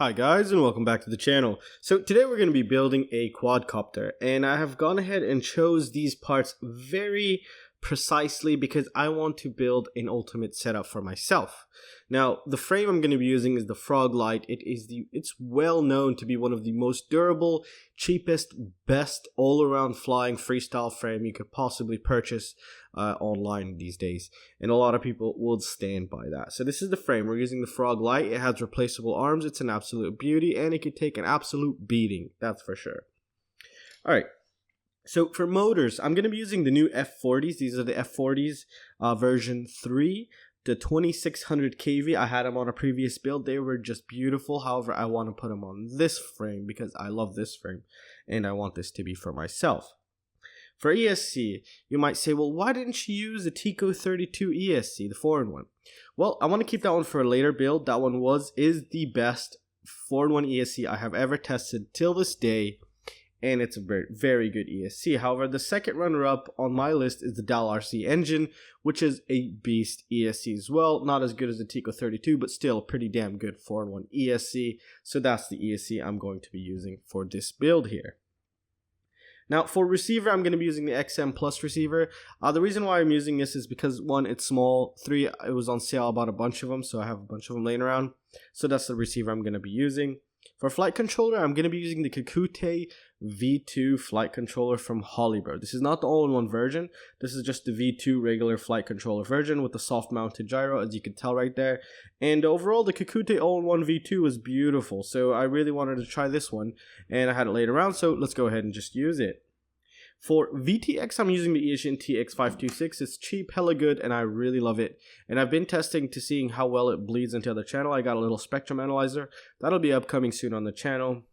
Hi guys, and welcome back to the channel. So today we're going to be building a quadcopter, and I have gone ahead and chose these parts very precisely because I want to build an ultimate setup for myself. Now, the frame I'm going to be using is the Frog Lite. It's well known to be one of the most durable, cheapest, best all-around flying freestyle frame you could possibly purchase online these days, and a lot of people will stand by that. So this is the frame. We're using the Frog Lite. It has replaceable arms. It's an absolute beauty, and it could take an absolute beating, that's for sure. All right. So for motors, I'm going to be using the new F40s. These are the F40s version 3, the 2600 kV. I had them on a previous build. They were just beautiful. However, I want to put them on this frame because I love this frame and I want this to be for myself. For ESC, you might say, well, why didn't you use the Xt60 ESC, the 4-in-1? Well, I want to keep that one for a later build. That one is the best 4-in-1 ESC I have ever tested till this day. And it's a very, very good ESC. However, the second runner-up on my list is the Dalrc Engine, which is a beast ESC as well. Not as good as the Xt30, but still a pretty damn good 4-in-1 ESC. So that's the ESC I'm going to be using for this build here. Now, for receiver, I'm going to be using the XM Plus receiver. The reason why I'm using this is because, one, it's small. 3, it was on sale. I bought a bunch of them, so I have a bunch of them laying around. So that's the receiver I'm going to be using. For flight controller, I'm going to be using the Kakute V2 flight controller from Holybro. This is not the all-in-one version. This is just the V2 regular flight controller version with the soft mounted gyro, as you can tell right there. And overall, the Kakute all-in-one V2 was beautiful. So I really wanted to try this one, and I had it laid around. So let's go ahead and just use it. For VTX, I'm using the Eachine TX526. It's cheap, hella good, and I really love it. And I've been testing to seeing how well it bleeds into the channel. I got a little spectrum analyzer. That'll be upcoming soon on the channel.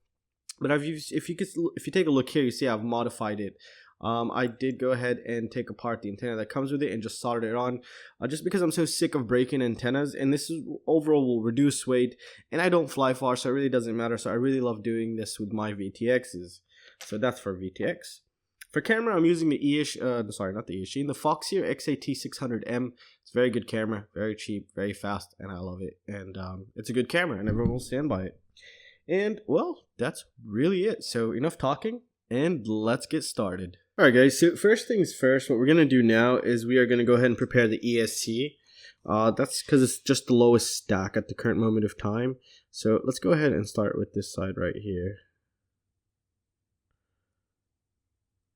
But if you take a look here, you see I've modified it. I did go ahead and take apart the antenna that comes with it and just soldered it on. Just because I'm so sick of breaking antennas, and this overall will reduce weight, and I don't fly far, so it really doesn't matter. So I really love doing this with my VTXs. So that's for VTX. For camera, I'm using the the Foxeer XAT600. It's a very good camera, very cheap, very fast, and I love it. And it's a good camera, and everyone will stand by it. And, well, that's really it. So, enough talking, and let's get started. Alright guys, so first things first, what we're going to do now is we are going to go ahead and prepare the ESC. That's because it's just the lowest stack at the current moment of time. So, let's go ahead and start with this side right here.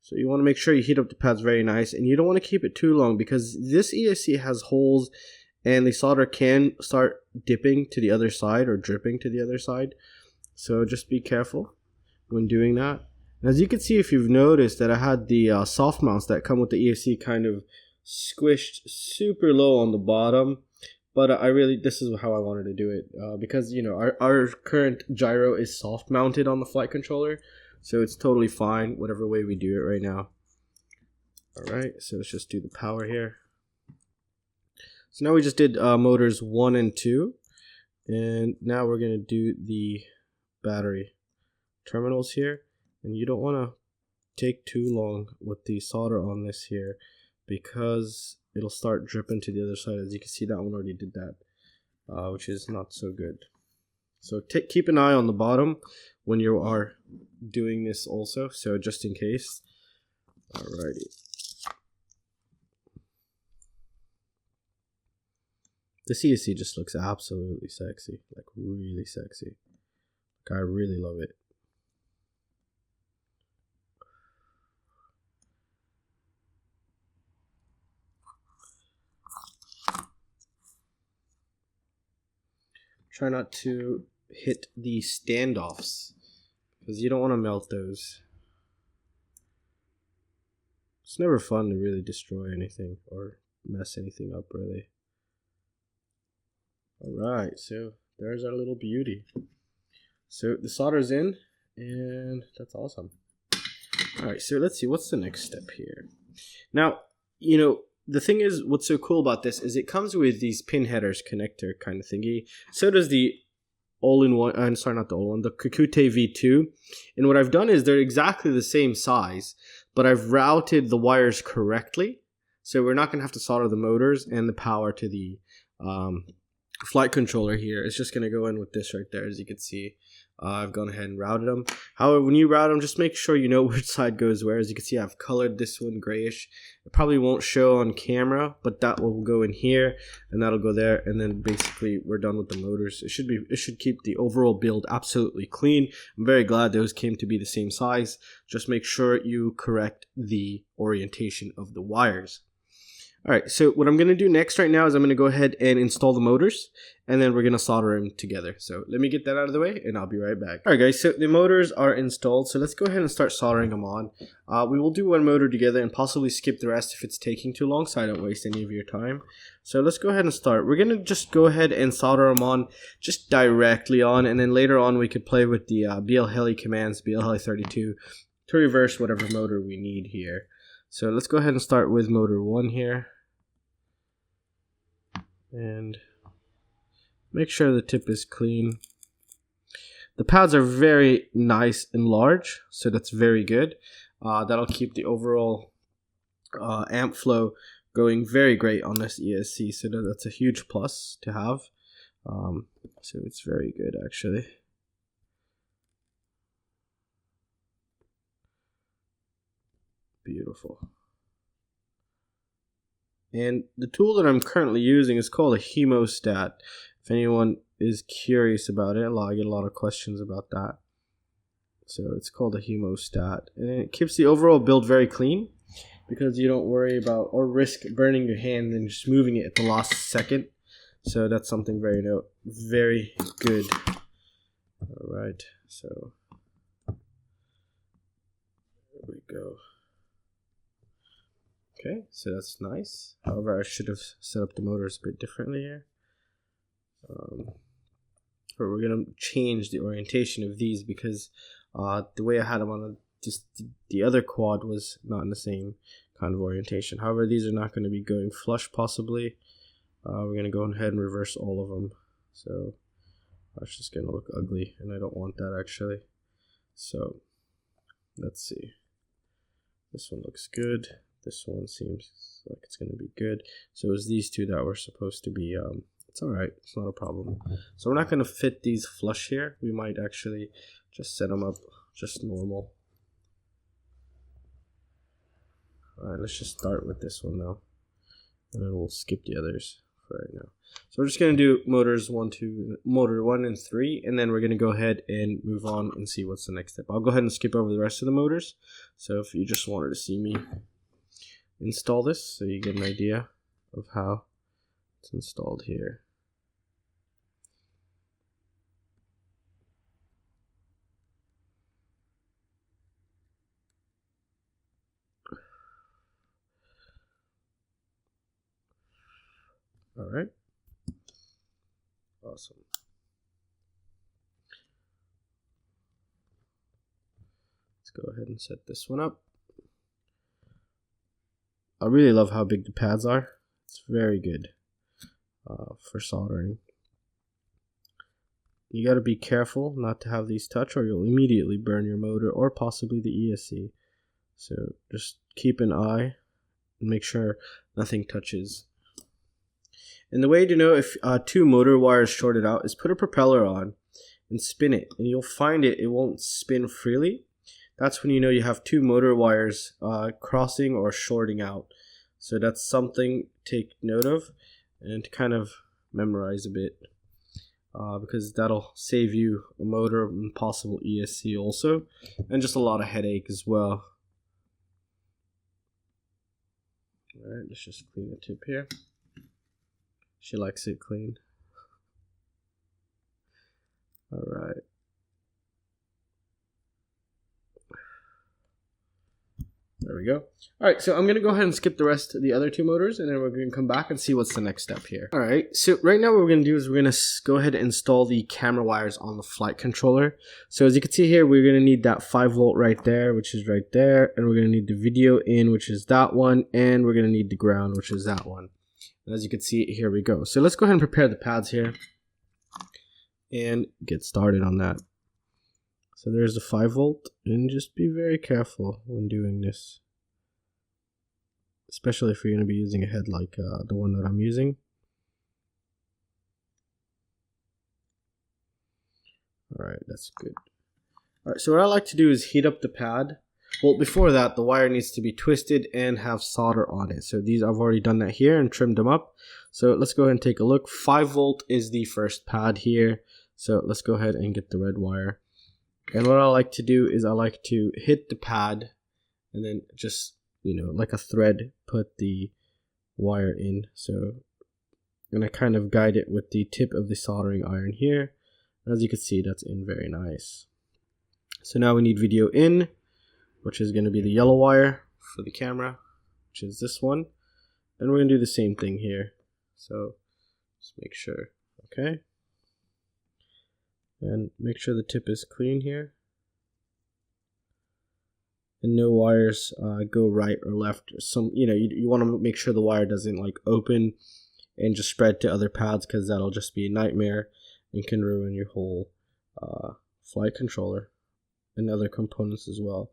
So you want to make sure you heat up the pads very nice, and you don't want to keep it too long because this ESC has holes and the solder can start dipping to the other side or dripping to the other side. So just be careful when doing that. And as you can see, if you've noticed that I had the soft mounts that come with the ESC kind of squished super low on the bottom, but this is how I wanted to do it because, you know, our current gyro is soft mounted on the flight controller. So it's totally fine, whatever way we do it right now. Alright, so let's just do the power here. So now we just did motors 1 and 2. And now we're going to do the battery terminals here. And you don't want to take too long with the solder on this here, because it'll start dripping to the other side. As you can see, that one already did that, which is not so good. So keep an eye on the bottom when you are doing this also, so just in case. Alrighty. The CSC just looks absolutely sexy, like really sexy. Like I really love it. Try not to hit the standoffs, because you don't want to melt those. It's never fun to really destroy anything or mess anything up, really. Alright, so there's our little beauty. So the solder's in, and that's awesome. Alright, so let's see, what's the next step here? Now, you know, the thing is, what's so cool about this is it comes with these pin headers connector kind of thingy. So does the all-in-one, the Kakute V2. And what I've done is they're exactly the same size, but I've routed the wires correctly. So we're not going to have to solder the motors and the power to the flight controller here. It's just going to go in with this right there, as you can see. I've gone ahead and routed them. However, when you route them, just make sure you know which side goes where. As you can see, I've colored this one grayish. It probably won't show on camera, but that will go in here and that'll go there, and then basically we're done with the motors. It should keep the overall build absolutely clean. I'm very glad those came to be the same size. Just make sure you correct the orientation of the wires. Alright, so what I'm going to do next right now is I'm going to go ahead and install the motors, and then we're going to solder them together. So let me get that out of the way, and I'll be right back. Alright guys, so the motors are installed, so let's go ahead and start soldering them on. We will do one motor together and possibly skip the rest if it's taking too long, so I don't waste any of your time. So let's go ahead and start. We're going to just go ahead and solder them on, just directly on, and then later on we could play with the BL Heli commands, BL Heli 32, to reverse whatever motor we need here. So let's go ahead and start with motor 1 here. And make sure the tip is clean. The pads are very nice and large, so that's very good. That'll keep the overall amp flow going very great on this ESC, so that's a huge plus to have. So it's very good actually. Beautiful. And the tool that I'm currently using is called a hemostat. If anyone is curious about it, I get a lot of questions about that. So it's called a hemostat. And it keeps the overall build very clean because you don't worry about or risk burning your hand and just moving it at the last second. So that's something very good. Alright, so there we go. Okay, so that's nice. However, I should have set up the motors a bit differently here. But we're going to change the orientation of these because the way I had them on just the other quad was not in the same kind of orientation. However, these are not going to be going flush possibly. We're going to go ahead and reverse all of them. So that's just going to look ugly, and I don't want that actually. So let's see. This one looks good. This one seems like it's going to be good. So it was these two that were supposed to be, it's alright, it's not a problem. So we're not going to fit these flush here. We might actually just set them up just normal. Alright, let's just start with this one now. And then we'll skip the others for right now. So we're just going to do motor 1 and 3, and then we're going to go ahead and move on and see what's the next step. I'll go ahead and skip over the rest of the motors. So if you just wanted to see me install this, so you get an idea of how it's installed here. All right, awesome. Let's go ahead and set this one up. I really love how big the pads are. It's very good for soldering. You got to be careful not to have these touch, or you'll immediately burn your motor or possibly the ESC. So just keep an eye and make sure nothing touches. And the way to know if two motor wires shorted out is put a propeller on and spin it, and you'll find it won't spin freely. That's when you know you have two motor wires crossing or shorting out. So that's something to take note of and to kind of memorize a bit, because that'll save you a motor and possible ESC also, and just a lot of headache as well. Alright, let's just clean the tip here. She likes it clean. Alright. There we go. Alright, so I'm going to go ahead and skip the rest of the other two motors, and then we're going to come back and see what's the next step here. Alright, so right now what we're going to do is we're going to go ahead and install the camera wires on the flight controller. So as you can see here, we're going to need that 5 volt right there, which is right there, and we're going to need the video in, which is that one, and we're going to need the ground, which is that one. And as you can see, here we go. So let's go ahead and prepare the pads here and get started on that. So there's the 5 volt, and just be very careful when doing this, especially if you're going to be using a head like the one that I'm using. Alright, that's good. Alright, so what I like to do is heat up the pad. Well, before that, the wire needs to be twisted and have solder on it. So these, I've already done that here and trimmed them up. So let's go ahead and take a look. 5 volt is the first pad here. So let's go ahead and get the red wire. And what I like to do is I like to hit the pad and then just, like a thread, put the wire in. So, and I kind of guide it with the tip of the soldering iron here. As you can see, that's in very nice. So now we need video in, which is going to be the yellow wire for the camera, which is this one. And we're going to do the same thing here. So just make sure, okay. And make sure the tip is clean here. And no wires go right or left. You want to make sure the wire doesn't like open and just spread to other pads, because that'll just be a nightmare and can ruin your whole flight controller and other components as well.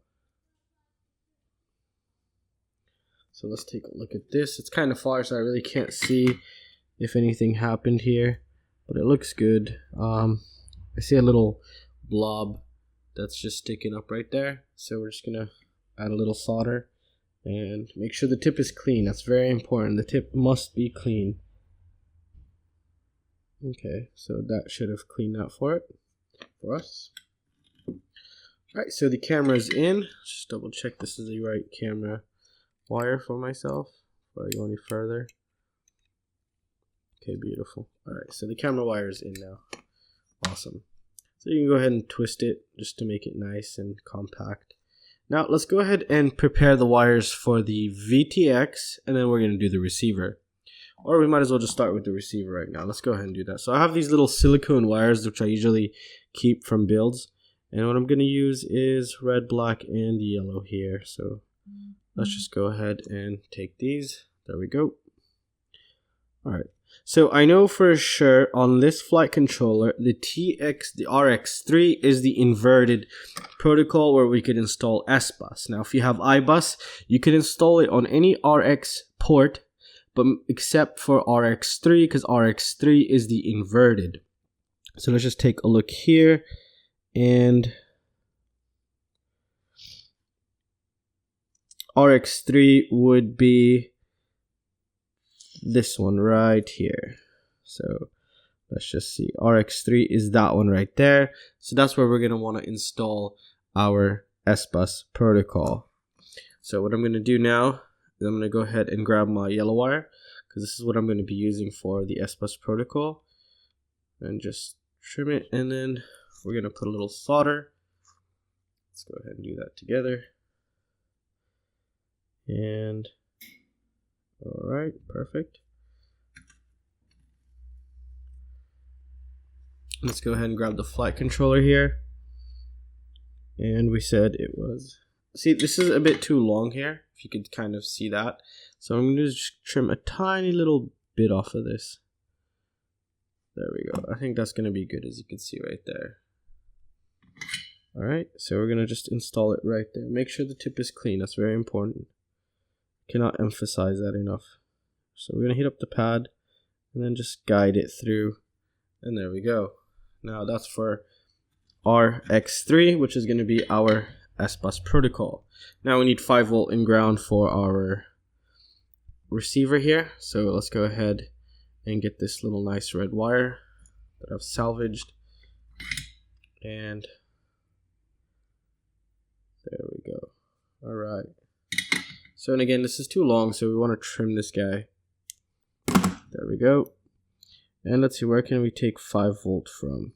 So let's take a look at this. It's kind of far, so I really can't see if anything happened here, but it looks good. I see a little blob that's just sticking up right there. So we're just gonna add a little solder and make sure the tip is clean. That's very important. The tip must be clean. Okay, so that should have cleaned out for us. Alright, so the camera is in. Just double check this is the right camera wire for myself before I go any further. Okay, beautiful. Alright, so the camera wire is in now. Awesome. So you can go ahead and twist it just to make it nice and compact. Now let's go ahead and prepare the wires for the VTX, and then we're going to do the receiver. Or we might as well just start with the receiver right now. Let's go ahead and do that. So I have these little silicone wires, which I usually keep from builds. And what I'm going to use is red, black, and yellow here. So let's just go ahead and take these. There we go. Alright. So I know for sure on this flight controller, the RX3 is the inverted protocol where we could install S-Bus. Now if you have I-Bus, you can install it on any RX port, but except for RX3, because RX3 is the inverted. So let's just take a look here, and RX3 would be this one right here. So let's just see, RX3 is that one right there. So that's where we're going to want to install our S-Bus protocol. So what I'm going to do now is I'm going to go ahead and grab my yellow wire, because this is what I'm going to be using for the S-Bus protocol, and just trim it, and then we're going to put a little solder. Let's go ahead and do that together. And alright, perfect. Let's go ahead and grab the flight controller here. And we said it was, see, this is a bit too long here, if you could kind of see that. So I'm going to just trim a tiny little bit off of this. There we go. I think that's going to be good, as you can see right there. Alright, so we're going to just install it right there. Make sure the tip is clean. That's very important. Cannot emphasize that enough. So we're going to heat up the pad and then just guide it through, and there we go. Now that's for RX3, which is going to be our S-Bus protocol. Now we need 5 volt in ground for our receiver here. So let's go ahead and get this little nice red wire that I've salvaged, and there we go. Alright. So, and again, this is too long, so we want to trim this guy. There we go. And let's see, where can we take 5 volt from?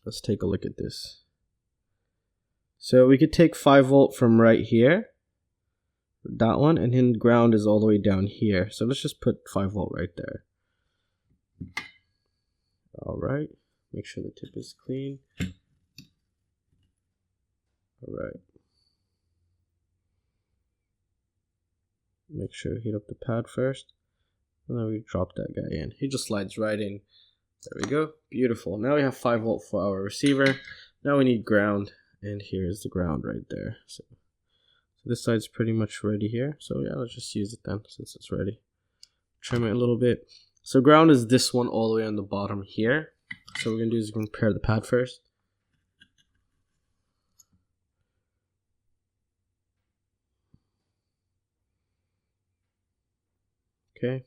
Let's take a look at this. So we could take 5 volt from right here, that one, and then ground is all the way down here. So let's just put 5 volt right there. Alright, make sure the tip is clean. Alright. Make sure you heat up the pad first, and then we drop that guy in. He just slides right in. There we go. Beautiful. Now we have 5 volt for our receiver. Now we need ground, and here's the ground right there. So this side's pretty much ready here. So yeah, let's just use it then, since it's ready. Trim it a little bit. So ground is this one all the way on the bottom here. So what we're gonna do is we're gonna pair the pad first. Okay.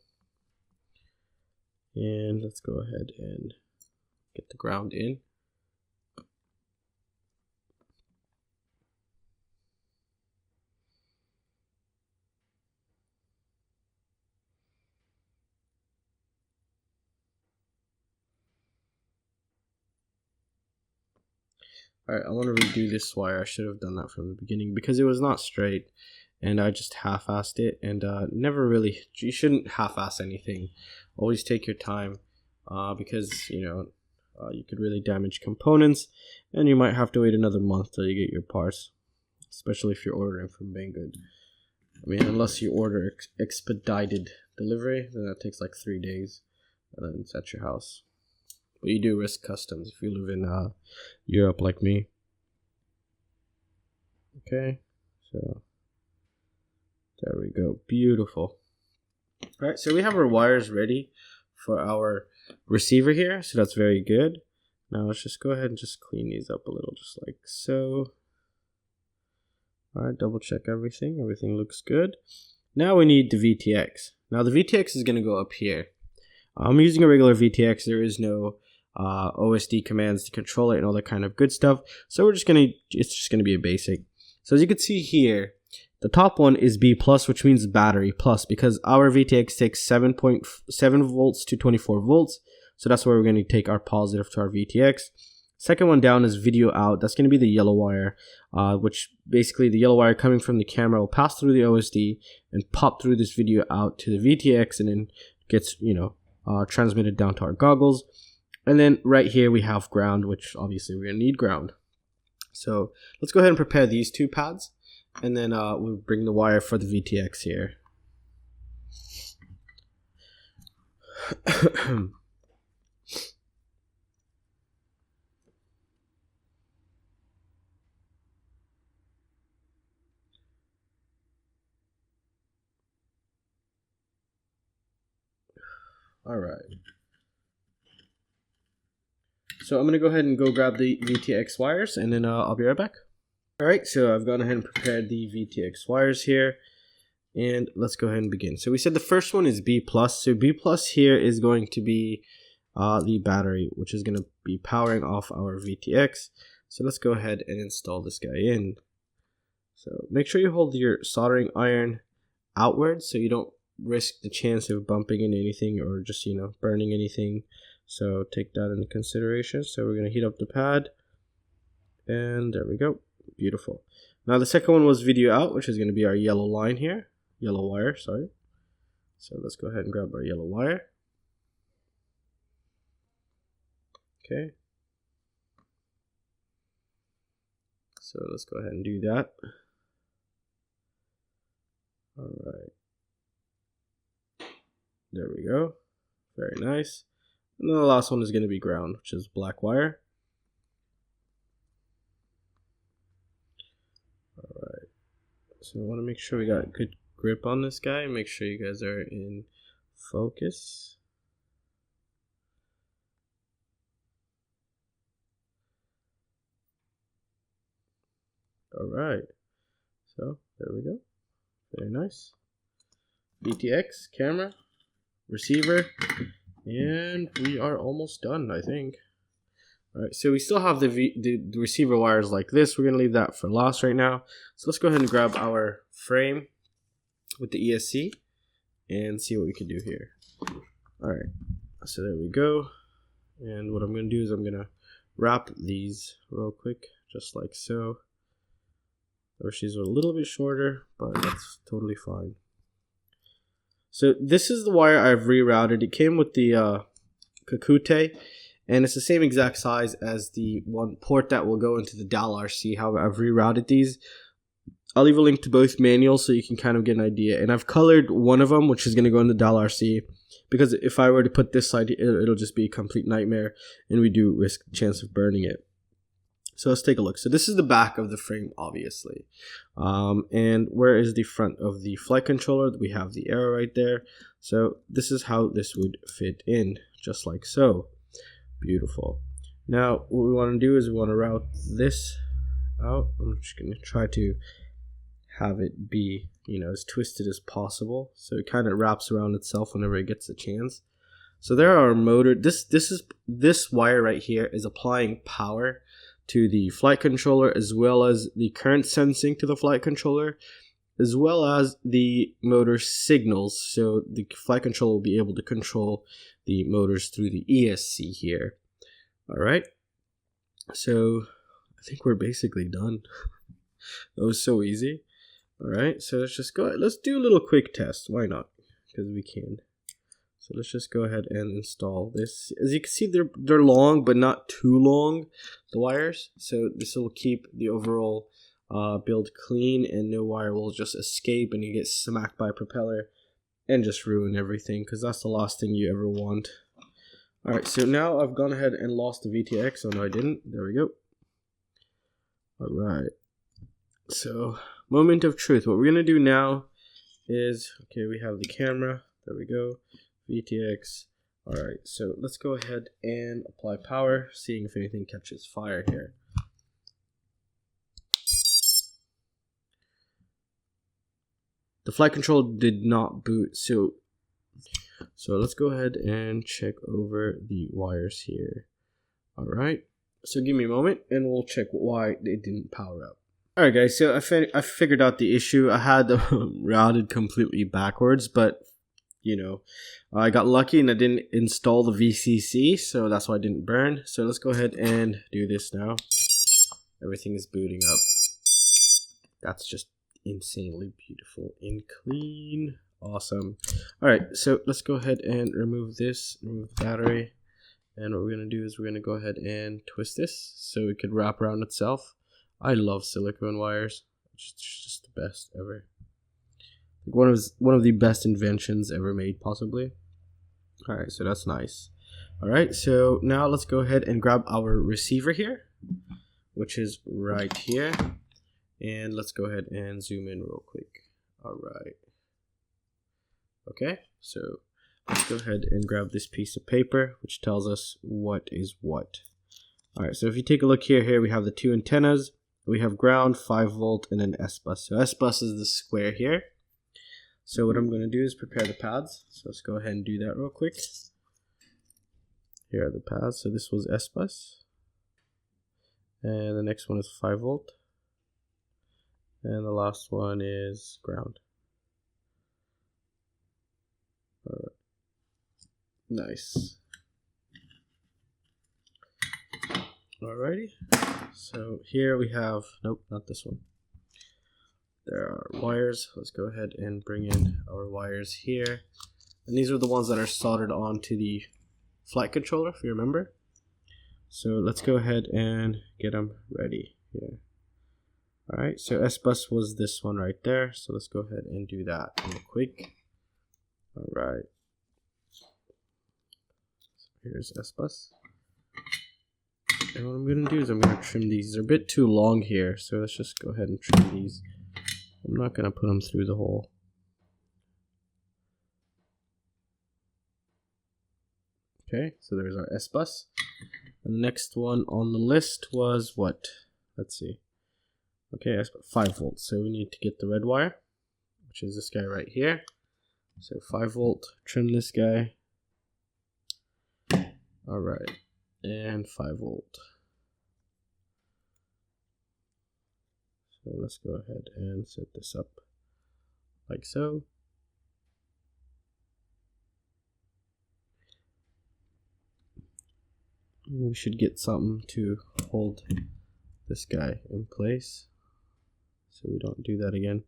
And let's go ahead and get the ground in. Alright, I want to redo this wire. I should have done that from the beginning because it was not straight and I just half-assed it, and never really, you shouldn't half-ass anything. Always take your time because, you know, you could really damage components and you might have to wait another month till you get your parts, especially if you're ordering from Banggood. I mean, unless you order expedited delivery, then that takes like 3 days and then it's at your house. But you do risk customs if you live in Europe like me. Okay, so there we go. Beautiful. Alright, so we have our wires ready for our receiver here, so that's very good. Now let's just go ahead and just clean these up a little, just like so. Alright, double check everything. Everything looks good. Now we need the VTX. Now the VTX is going to go up here. I'm using a regular VTX. There is no OSD commands to control it and all that kind of good stuff. So it's just gonna be a basic. So as you can see here, the top one is B+, which means battery plus, because our VTX takes 7.7 volts to 24 volts. So that's where we're going to take our positive to our VTX. Second one down is video out. That's going to be the yellow wire, which basically the yellow wire coming from the camera will pass through the OSD and pop through this video out to the VTX, and then gets, you know, transmitted down to our goggles. And then right here we have ground, which obviously we're going to need ground. So let's go ahead and prepare these two pads, and then we'll bring the wire for the VTX here. All right. So I'm going to go ahead and go grab the VTX wires, and then I'll be right back. Alright, so I've gone ahead and prepared the VTX wires here, and let's go ahead and begin. So we said the first one is B+, so B+ here is going to be the battery, which is going to be powering off our VTX. So let's go ahead and install this guy in. So make sure you hold your soldering iron outwards so you don't risk the chance of bumping into anything or just, you know, burning anything. So take that into consideration. So we're going to heat up the pad, and there we go. Beautiful. Now the second one was video out, which is going to be our yellow line here. Yellow wire, sorry. So let's go ahead and grab our yellow wire. Okay. So let's go ahead and do that. All right. There we go. Very nice. And then the last one is going to be ground, which is black wire. Alright. So I want to make sure we got good grip on this guy. Make sure you guys are in focus. Alright. So there we go. Very nice. VTX, camera, receiver. And we are almost done, I think. Alright, so we still have the receiver wires like this. We're going to leave that for last right now. So let's go ahead and grab our frame with the ESC and see what we can do here. Alright, so there we go. And what I'm going to do is I'm going to wrap these real quick, just like so. Or she's a little bit shorter, but that's totally fine. So this is the wire I've rerouted. It came with the kakute, and it's the same exact size as the one port that will go into the Dalrc. How I've rerouted these. I'll leave a link to both manuals so you can kind of get an idea. And I've colored one of them, which is going to go in the Dalrc, because if I were to put this side, it'll just be a complete nightmare, and we do risk the chance of burning it. So let's take a look. So this is the back of the frame, obviously. And where is the front of the flight controller? We have the arrow right there. So this is how this would fit in, just like so. Beautiful. Now, what we want to do is we want to route this out. I'm just going to try to have it be, you know, as twisted as possible, so it kind of wraps around itself whenever it gets a chance. So there are motor. This wire right here is applying power to the flight controller, as well as the current sensing to the flight controller, as well as the motor signals. So the flight controller will be able to control the motors through the ESC here. All right. So I think we're basically done. That was so easy. All right. So let's just go. Let's do a little quick test. Why not? Because we can. So let's just go ahead and install this. As you can see, they're long, but not too long, the wires. So this will keep the overall build clean, and no wire will just escape and you get smacked by a propeller and just ruin everything, because that's the last thing you ever want. Alright, so now I've gone ahead and lost the VTX. Oh no, I didn't. There we go. Alright. So, moment of truth. What we're going to do now is, okay, we have the camera. There we go. VTX. Alright, so let's go ahead and apply power, seeing if anything catches fire here. The flight control did not boot, so let's go ahead and check over the wires here. Alright, so give me a moment and we'll check why it didn't power up. Alright guys, so I figured out the issue. I had them routed completely backwards, but you know, I got lucky and I didn't install the VCC, so that's why I didn't burn. So let's go ahead and do this now. Everything is booting up. That's just insanely beautiful and clean. Awesome. Alright, so let's go ahead and remove this, remove the battery. And what we're going to do is we're going to go ahead and twist this so it could wrap around itself. I love silicone wires. It's just the best ever. One of the best inventions ever made, possibly. Alright, so that's nice. Alright, so now let's go ahead and grab our receiver here, which is right here. And let's go ahead and zoom in real quick. Alright. Okay, so let's go ahead and grab this piece of paper, which tells us what is what. Alright, so if you take a look here we have the two antennas. We have ground, 5 volt, and an S-bus. So S-bus is the square here. So what I'm going to do is prepare the pads. So let's go ahead and do that real quick. Here are the pads. So this was S-bus. And the next one is 5 volt. And the last one is ground. Alright. Nice. Alrighty. So here we have, nope, not this one. There are wires. Let's go ahead and bring in our wires here. And these are the ones that are soldered onto the flight controller, if you remember. So let's go ahead and get them ready here. Alright, so S-bus was this one right there. So let's go ahead and do that real quick. Alright. So here's S-bus. And what I'm going to do is I'm going to trim these. They're a bit too long here, so let's just go ahead and trim these. I'm not going to put them through the hole. Okay, so there's our S-bus. And the next one on the list was what? Let's see. Okay, S-bus 5 volts. So we need to get the red wire, which is this guy right here. So 5 volt, trim this guy. Alright, and 5 volt. So let's go ahead and set this up like so. We should get something to hold this guy in place so we don't do that again.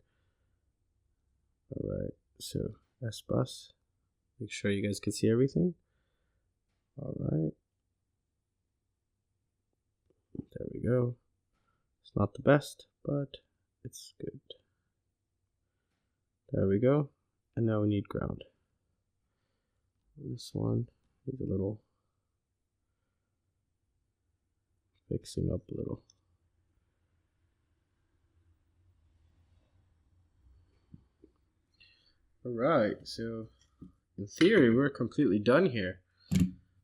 Alright, so S-bus. Make sure you guys can see everything. Alright. There we go. It's not the best, but it's good. There we go. And now we need ground. This one is a little fixing up a little. Alright, so in theory we're completely done here.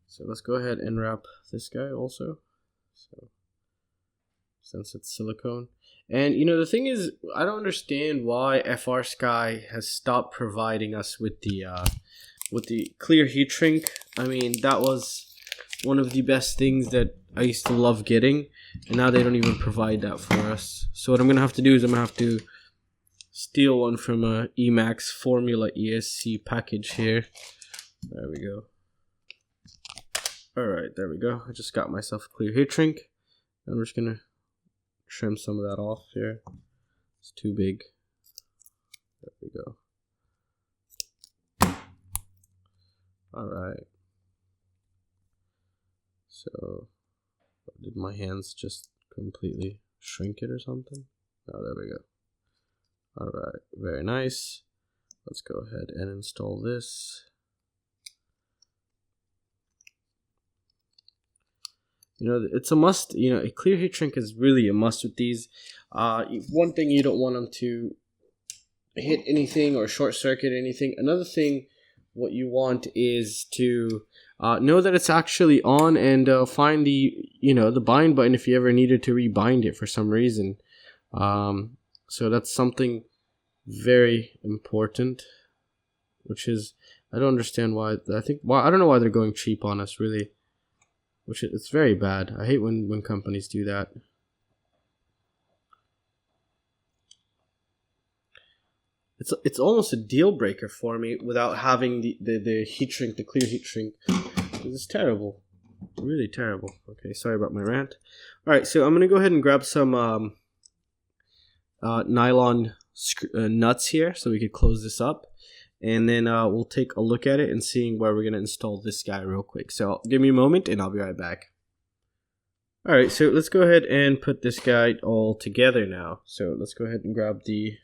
So let's go ahead and wrap this guy also. So since it's silicone. And you know, the thing is, I don't understand why frsky has stopped providing us with the clear heat shrink. I mean, that was one of the best things that I used to love getting, and now they don't even provide that for us. So what I'm gonna have to do is I'm gonna have to steal one from a Emax Formula ESC package here. There we go. Alright, there we go. I just got myself a clear heat shrink. I'm just gonna trim some of that off here. It's too big. There we go. Alright. So, did my hands just completely shrink it or something? Oh, there we go. Alright, very nice. Let's go ahead and install this. You know, it's a must. You know, a clear heat shrink is really a must with these. One thing, you don't want them to hit anything or short circuit anything. Another thing, what you want is to know that it's actually on, and find the bind button if you ever needed to rebind it for some reason. So that's something very important, which is, I don't understand why. I don't know why they're going cheap on us, really. Which it's very bad. I hate when companies do that. It's almost a deal breaker for me without having the heat shrink, the clear heat shrink. It's terrible, really terrible. Okay, sorry about my rant. All right, so I'm gonna go ahead and grab some nylon nuts here so we could close this up. And then we'll take a look at it and seeing where we're going to install this guy real quick. So give me a moment and I'll be right back. Alright, so let's go ahead and put this guy all together now. So let's go ahead and grab the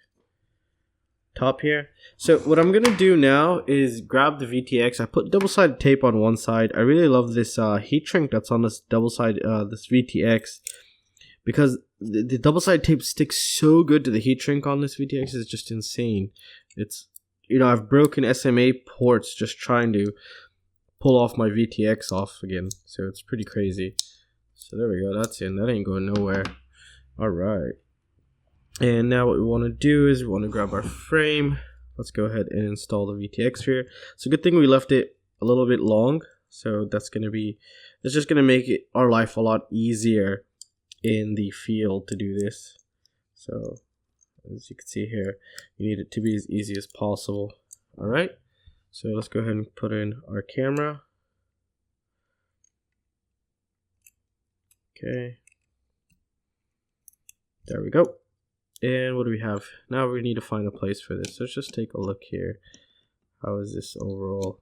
top here. So what I'm going to do now is grab the VTX. I put double-sided tape on one side. I really love this heat shrink that's on this this VTX. Because the double-sided tape sticks so good to the heat shrink on this VTX. It's just insane. It's... You know, I've broken SMA ports just trying to pull off my VTX off again. So it's pretty crazy. So there we go. That's in. That ain't going nowhere. Alright. And now what we want to do is we want to grab our frame. Let's go ahead and install the VTX here. So good thing we left it a little bit long. So that's going to be... It's just going to make our life a lot easier in the field to do this. So... As you can see here, you need it to be as easy as possible. Alright, so let's go ahead and put in our camera. Okay, there we go. And what do we have? Now we need to find a place for this. So let's just take a look here. How is this overall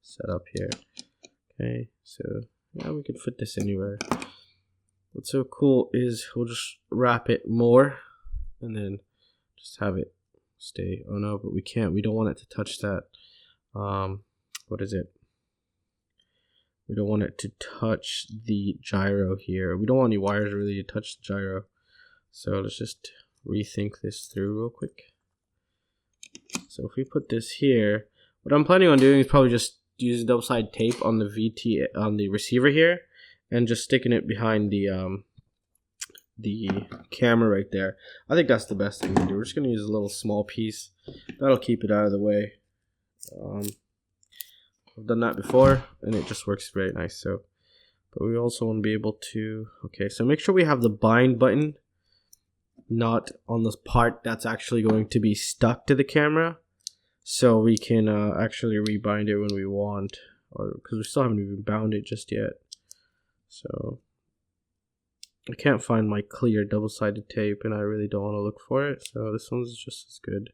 set up here? Okay, so yeah, we can fit this anywhere. What's so cool is we'll just wrap it more. And then just have it stay. Oh no, but we can't. We don't want it to touch that. What is it? We don't want it to touch the gyro here. We don't want any wires really to touch the gyro. So let's just rethink this through real quick. So if we put this here, what I'm planning on doing is probably just using double-sided tape on the receiver here, and just sticking it behind the camera right there. I think that's the best thing to do. We're just gonna use a little small piece that'll keep it out of the way. I've done that before and it just works very nice. So, but we also want to be able to, okay, so make sure we have the bind button not on this part that's actually going to be stuck to the camera, so we can actually rebind it when we want, or because we still haven't even bound it just yet. So I can't find my clear double-sided tape and I really don't want to look for it, so this one's just as good.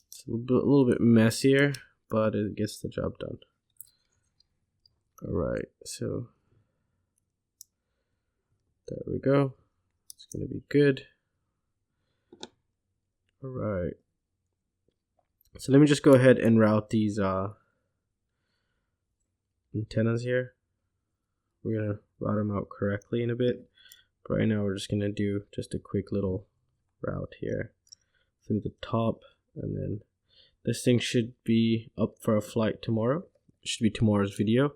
It's a little bit messier, but it gets the job done. Alright, so there we go. It's going to be good. Alright. So let me just go ahead and route these antennas here. We're going to route them out correctly in a bit. But right now we're just going to do just a quick little route here through the top, and then this thing should be up for a flight tomorrow. It should be tomorrow's video,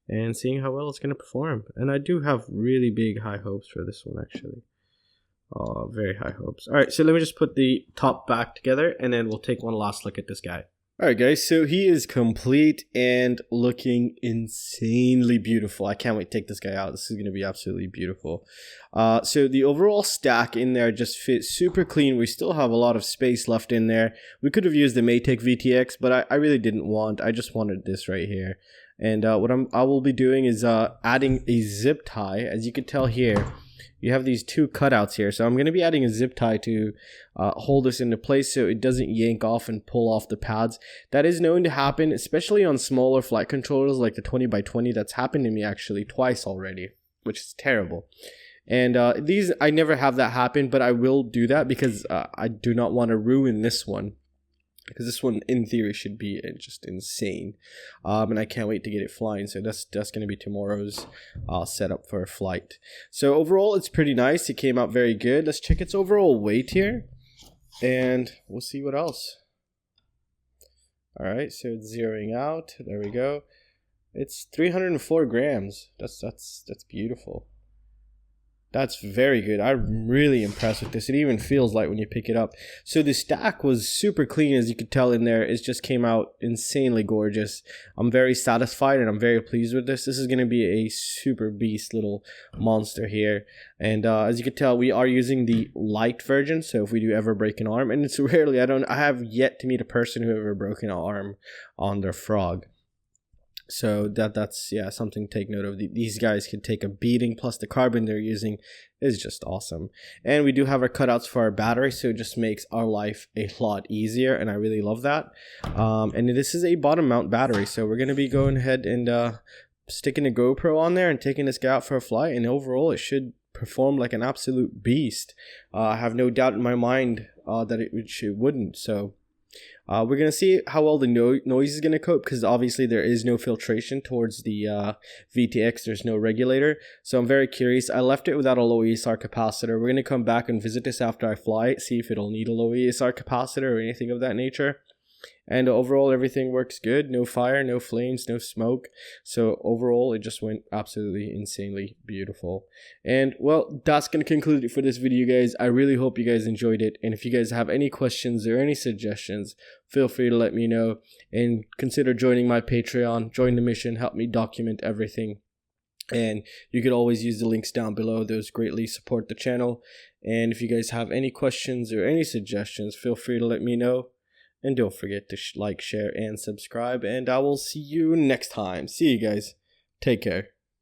and seeing how well it's going to perform. And I do have really big high hopes for this one actually. Oh, very high hopes. All right, so let me just put the top back together, and then we'll take one last look at this guy. All right, guys, so he is complete and looking insanely beautiful. I can't wait to take this guy out. This is going to be absolutely beautiful. So the overall stack in there just fits super clean. We still have a lot of space left in there. We could have used the Maytag VTX, but I really didn't want. I just wanted this right here. And what I will be doing is adding a zip tie. As you can tell here, you have these two cutouts here. So I'm going to be adding a zip tie to hold this into place so it doesn't yank off and pull off the pads. That is known to happen, especially on smaller flight controllers like the 20x20. That's happened to me actually twice already, which is terrible. And these, I never have that happen, but I will do that because I do not want to ruin this one. Because this one, in theory, should be just insane. And I can't wait to get it flying. So that's going to be tomorrow's setup for a flight. So overall, it's pretty nice. It came out very good. Let's check its overall weight here. And we'll see what else. All right, so it's zeroing out. There we go. It's 304 grams. That's beautiful. That's very good. I'm really impressed with this. It even feels light when you pick it up. So the stack was super clean, as you could tell in there. It just came out insanely gorgeous. I'm very satisfied and I'm very pleased with this. This is going to be a super beast little monster here. And as you can tell, we are using the Lite version. So if we do ever break an arm, and it's rarely, I have yet to meet a person who ever broken an arm on their frog. So that's yeah, something to take note of. These guys can take a beating, plus the carbon they're using is just awesome. And we do have our cutouts for our battery, so it just makes our life a lot easier, and I really love that. And this is a bottom mount battery, so we're going to be going ahead and sticking a GoPro on there and taking this guy out for a flight, and overall it should perform like an absolute beast. I have no doubt in my mind that it wouldn't. So we're going to see how well the noise is going to cope, because obviously there is no filtration towards the VTX. There's no regulator. So I'm very curious. I left it without a low ESR capacitor. We're going to come back and visit this after I fly it, see if it'll need a low ESR capacitor or anything of that nature. And overall, everything works good. No fire, no flames, no smoke. So overall, it just went absolutely insanely beautiful. And well, that's going to conclude it for this video, guys. I really hope you guys enjoyed it. And if you guys have any questions or any suggestions, feel free to let me know. And consider joining my Patreon. Join the mission. Help me document everything. And you could always use the links down below. Those greatly support the channel. And if you guys have any questions or any suggestions, feel free to let me know. And don't forget to like, share, and subscribe. And I will see you next time. See you guys. Take care.